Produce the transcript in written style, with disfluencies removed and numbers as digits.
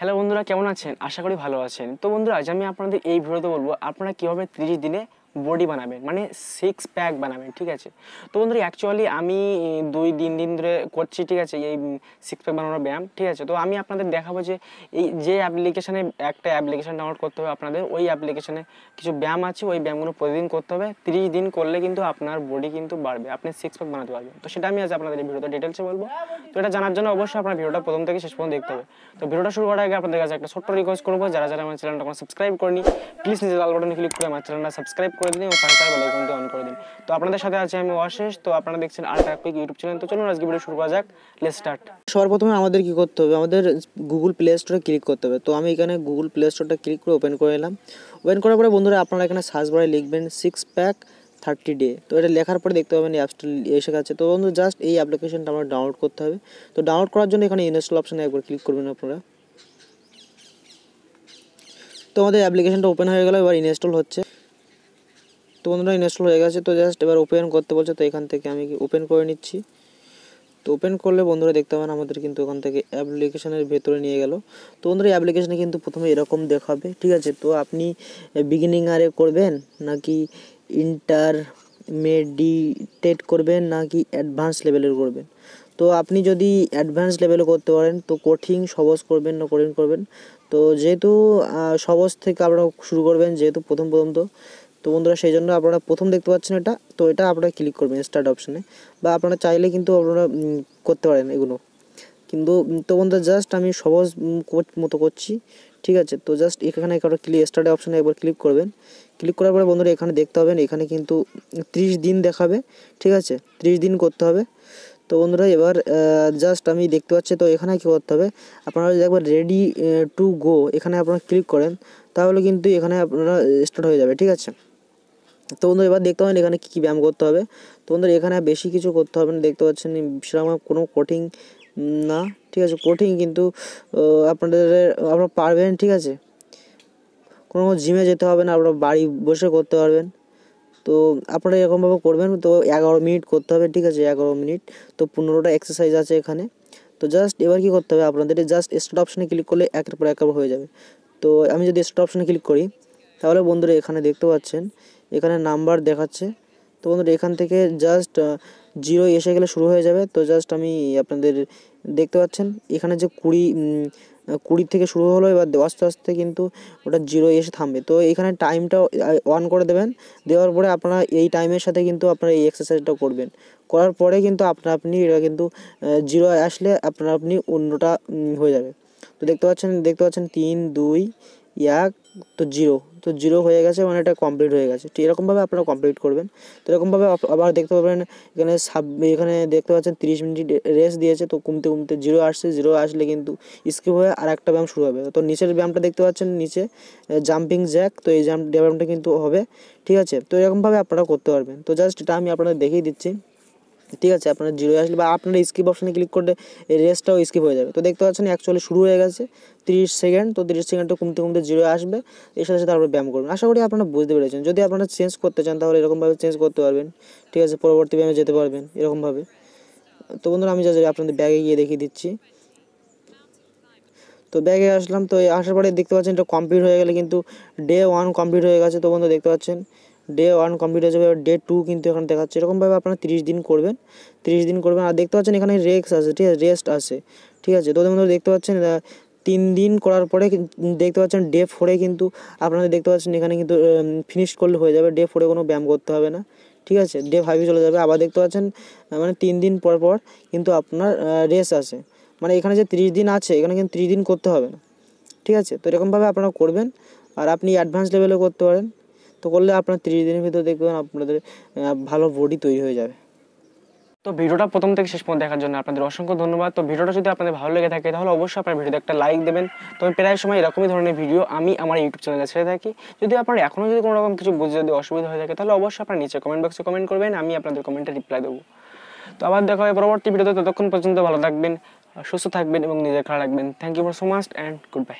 Hello বন্ধুরা, কেমন আছেন? আশা করি ভালো আছেন। তো বন্ধুরা, আজ আমি আপনাদের এই ভিডিওতে বলবো আপনারা কীভাবে 30 দিনে বডি বানাবেন, মানে 6 প্যাক বানাবেন। ঠিক আছে, তো বন্ধুরা অ্যাকচুয়ালি আমি 2-3 দিন ধরে করছি, ঠিক আছে, এই 6 প্যাক বানানোর ব্যায়াম। ঠিক আছে, তো আমি আপনাদের দেখাবো যে এই যে অ্যাপ্লিকেশানে একটা অ্যাপ্লিকেশান ডাউনলোড করতে হবে আপনাদের। ওই অ্যাপ্লিকেশানে কিছু ব্যায়াম আছে, ওই ব্যায়ামগুলো প্রতিদিন করতে হবে। 30 দিন করলে কিন্তু আপনার বডি কিন্তু বাড়বে, আপনি 6 প্যাক বানাতে পারবেন। তো সেটা আমি আজ আপনাদের এই ভিডিওতে ডিটেলসে বলবো। তো এটা জানার জন্য অবশ্যই আপনার ভিডিওটা প্রথম থেকে শেষ পর্যন্ত দেখতে হবে। তো ভিডিওটা শুরু করার আগে আপনাদের কাছে একটা ছোট্ট রিকোয়েস্ট করবো, যারা আমার চ্যানেলটা কোনো সাবস্ক্রাইব করেনি, প্লিজ নিজের লাল বাটনে ক্লিক করে আমার চ্যানেলটা সাবস্ক্রাইব করে দিন এবং পাশে থাকা বেল আইকনটি অন করে দিন। তো আপনাদের সাথে আছে আমি অশেষ। তো আপনারা দেখছেন আর একটা কুইক ইউটিউব চ্যানেল। তো চলুন আজকে ভিডিও শুরু করা যাক। Let's start. সর্বপ্রথমে আমাদের কি করতে হবে, আমাদের গুগল প্লে স্টোরে ক্লিক করতে হবে। তো আমি এখানে গুগল প্লে স্টোরটা ক্লিক করে ওপেন করে নিলাম। ওপেন করার পরে বন্ধুরা আপনারা এখানে সার্চ বারে লিখবেন 6 প্যাক 30 ডে। তো এটা লেখার পরে দেখতে পাবেন এই অ্যাপসটা এসে গেছে। তো বন্ধু জাস্ট এই অ্যাপ্লিকেশনটা আমরা ডাউনলোড করতে হবে। তো ডাউনলোড করার জন্য এখানে ইনস্টল অপশানে একবার ক্লিক করবেন আপনারা। তো আমাদের অ্যাপ্লিকেশনটা ওপেন হয়ে গেল, এবার ইনস্টল হচ্ছে। তো বন্ধুরা ইনস্টল হয়ে গেছে। তো জাস্ট এবার ওপেন করতে বলছে, তো এখান থেকে আমি ওপেন করে নিচ্ছি। তো ওপেন করলে বন্ধুরা দেখতে পাবেন আমাদের কিন্তু ওখান থেকে অ্যাপ্লিকেশনের ভেতরে নিয়ে গেল। তো বন্ধুরা এই অ্যাপ্লিকেশনে কিন্তু প্রথমে এরকম দেখাবে। ঠিক আছে, তো আপনি বিগিনিংয়ে করবেন নাকি ইন্টারমিডিয়েট করবেন নাকি অ্যাডভান্স লেভেলের করবেন। তো আপনি যদি অ্যাডভান্স লেভেলে করতে পারেন তো কঠিন সহজ করবেন না কঠিন করবেন। তো যেহেতু সহজ থেকে আপনারা শুরু করবেন, যেহেতু প্রথম তো বন্ধুরা সেই জন্য আপনারা প্রথম দেখতে পাচ্ছেন এটা। তো এটা আপনারা ক্লিক করবেন স্টার্ট অপশানে, বা আপনারা চাইলে কিন্তু আপনারা করতে পারেন এগুলো। কিন্তু তো বন্ধুরা জাস্ট আমি সহজ মতো করছি। ঠিক আছে, তো জাস্ট এখানে একটা স্টার্ট অপশানে একবার ক্লিক করবেন। ক্লিক করার পরে বন্ধুরা এখানে দেখতে পাবেন এখানে কিন্তু 30 দিন দেখাবে। ঠিক আছে, 30 দিন করতে হবে। তো বন্ধুরা এবার জাস্ট আমি দেখতে পাচ্ছি। তো এখানে কী করতে হবে, আপনারা যদি একবার রেডি টু গো এখানে আপনারা ক্লিক করেন তাহলে কিন্তু এখানে আপনারা স্টার্ট হয়ে যাবে। ঠিক আছে, তো বন্ধু এবার দেখতে পাবেন এখানে কী ব্যায়াম করতে হবে। তো বন্ধুরা এখানে বেশি কিছু করতে হবে না, দেখতে পাচ্ছেন সেরকম কোনো কঠিন না। ঠিক আছে, কঠিন কিন্তু আপনারা পারবেন। ঠিক আছে, কোনো জিমে যেতে হবে না, আপনারা বাড়ি বসে করতে পারবেন। তো আপনারা এরকমভাবে করবেন। তো 11 মিনিট করতে হবে। ঠিক আছে, 11 মিনিট। তো 15টা এক্সারসাইজ আছে এখানে। তো জাস্ট এবার কী করতে হবে, আপনাদের জাস্ট স্টার্ট অপশানে ক্লিক করলে একের পর এক হয়ে যাবে। তো আমি যদি স্টার্ট অপশানে ক্লিক করি তাহলে বন্ধুরা এখানে দেখতে পাচ্ছেন এখানে নাম্বার দেখাচ্ছে। তো বন্ধুরা এখান থেকে জাস্ট 0 এসে গেলে শুরু হয়ে যাবে। তো জাস্ট আমি আপনাদের দেখতে পাচ্ছেন এখানে যে 20 থেকে শুরু হলো, এবার আস্তে আস্তে কিন্তু ওটা 0 এসে থামবে। তো এখানে টাইমটা অন করে দেবেন। দেওয়ার পরে আপনারা এই টাইমের সাথে কিন্তু আপনারা এই এক্সারসাইজটা করবেন। করার পরে কিন্তু আপনি এটা কিন্তু 0 আসলে আপনি অন্যটা হয়ে যাবে। তো দেখতে পাচ্ছেন 3, 2, 1। তো 0, তো 0 হয়ে গেছে, মানে এটা কমপ্লিট হয়ে গেছে। তো এরকমভাবে আপনারা কমপ্লিট করবেন। তো এরকমভাবে আবার দেখতে পাবেন এখানে দেখতে পাচ্ছেন 30 মিনিট রেস্ট দিয়েছে। তো কমতে 0 আসছে। 0 আসলে কিন্তু স্কিপ হয়ে আর একটা ব্যায়াম শুরু হবে। তো নিচের ব্যায়ামটা দেখতে পাচ্ছেন নিচে জাম্পিং জ্যাক। তো এই ব্যায়ামটা কিন্তু হবে। ঠিক আছে, তো এরকমভাবে আপনারা করতে পারবেন। তো জাস্ট এটা আমি আপনাদের দেখিয়ে দিচ্ছি। ঠিক আছে, আপনার 0 আসলে বা আপনারা স্কিপ অপশানে ক্লিক করলে এই রেসটাও স্কিপ হয়ে যাবে। তো দেখতে পাচ্ছেন অ্যাকচুয়ালি শুরু হয়ে গেছে 30 সেকেন্ড। তো 30 সেকেন্ডটা কমতে 0 আসবে। এর সাথে সাথে আপনারা ব্যায়াম করবেন। আশা করি আপনারা বুঝতে পেরেছেন। যদি আপনারা চেঞ্জ করতে চান তাহলে এরকমভাবে চেঞ্জ করতে পারবেন। ঠিক আছে, পরবর্তী ব্যায়ামে যেতে পারবেন এরকমভাবে। তো বন্ধুরা আমি আপনাদের ব্যাগে গিয়ে দেখিয়ে দিচ্ছি। তো ব্যাগে আসলাম। তো আসার পরে দেখতে পাচ্ছেন এটা কমপ্লিট হয়ে গেলে কিন্তু ডে 1 কমপ্লিট হয়ে গেছে। তো বন্ধু দেখতে পাচ্ছেন ডে 1 কমপ্লিট হয়ে যাবে। ডে 2 কিন্তু এখানে দেখাচ্ছে। এরকমভাবে আপনারা 30 দিন করবেন। 30 দিন করবেন। আর দেখতে পাচ্ছেন এখানে রেস্ট আছে। ঠিক আছে, রেস্ট আছে। ঠিক আছে, তো বন্ধু দেখতে পাচ্ছেন 3 দিন করার পরে দেখতে পাচ্ছেন ডে 4 কিন্তু আপনারা দেখতে পাচ্ছেন এখানে কিন্তু ফিনিশ করলে হয়ে যাবে। ডে 4 কোনো ব্যায়াম করতে হবে না। ঠিক আছে, ডে 5 চলে যাবে। আবার দেখতে পাচ্ছেন মানে 3 দিন পর কিন্তু আপনার রেস্ট আছে। মানে এখানে যে 30 দিন আছে এখানে কিন্তু 30 দিন করতে হবে না। ঠিক আছে, তো এরকমভাবে আপনারা করবেন। আর আপনি অ্যাডভান্স লেভেলে করতে পারেন। তো করলে আপনার 30 দিনের ভিতরে দেখবেন আপনাদের ভালো বডি তৈরি হয়ে যাবে। তো ভিডিওটা প্রথম থেকে শেষ পর্যন্ত দেখার জন্য আপনাদের অসংখ্য ধন্যবাদ। তো ভিডিওটা যদি আপনাদের ভালো লেগে থাকে তাহলে অবশ্যই আপনার ভিডিওতে একটা লাইক দেবেন। তো আমি প্রায় সময় এরকমই ধরনের ভিডিও আমি আমার ইউটিউব চ্যানেলে ছেড়ে থাকি। যদি আপনার এখনও যদি কোনো রকম কিছু বুঝে যদি অসুবিধা হয়ে থাকে তাহলে অবশ্যই আপনার নিচে কমেন্ট বক্সে কমেন্ট করবেন, আমি আপনাদের কমেন্টে রিপ্লাই দেবো। তো আবার দেখা হবে পরবর্তী ভিডিওতে। ততক্ষণ পর্যন্ত ভালো থাকবেন, সুস্থ থাকবেন এবং নিজের খেয়াল রাখবেন। Thank you for so much and good by.